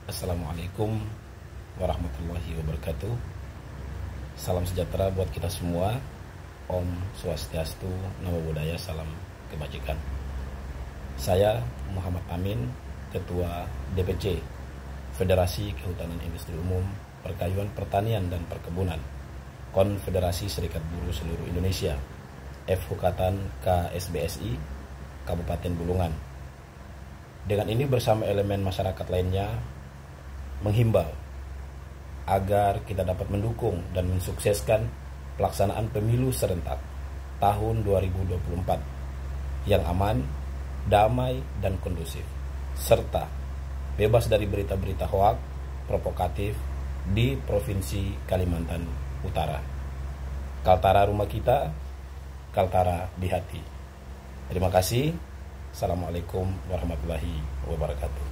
Assalamualaikum warahmatullahi wabarakatuh. Salam sejahtera buat kita semua. Om Swastiastu, Namo Buddhaya, salam kebajikan. Saya Muhammad Amin, Ketua DPC Federasi Kehutanan Industri Umum, Perkayuan Pertanian dan Perkebunan Konfederasi Serikat Buruh Seluruh Indonesia, FHUKATAN KSBSI Kabupaten Bulungan. Dengan ini bersama elemen masyarakat lainnya menghimbau agar kita dapat mendukung dan mensukseskan pelaksanaan pemilu serentak tahun 2024 yang aman, damai, dan kondusif, serta bebas dari berita-berita hoak, provokatif di Provinsi Kalimantan Utara. Kaltara rumah kita, Kaltara di hati. Terima kasih. Assalamualaikum warahmatullahi wabarakatuh.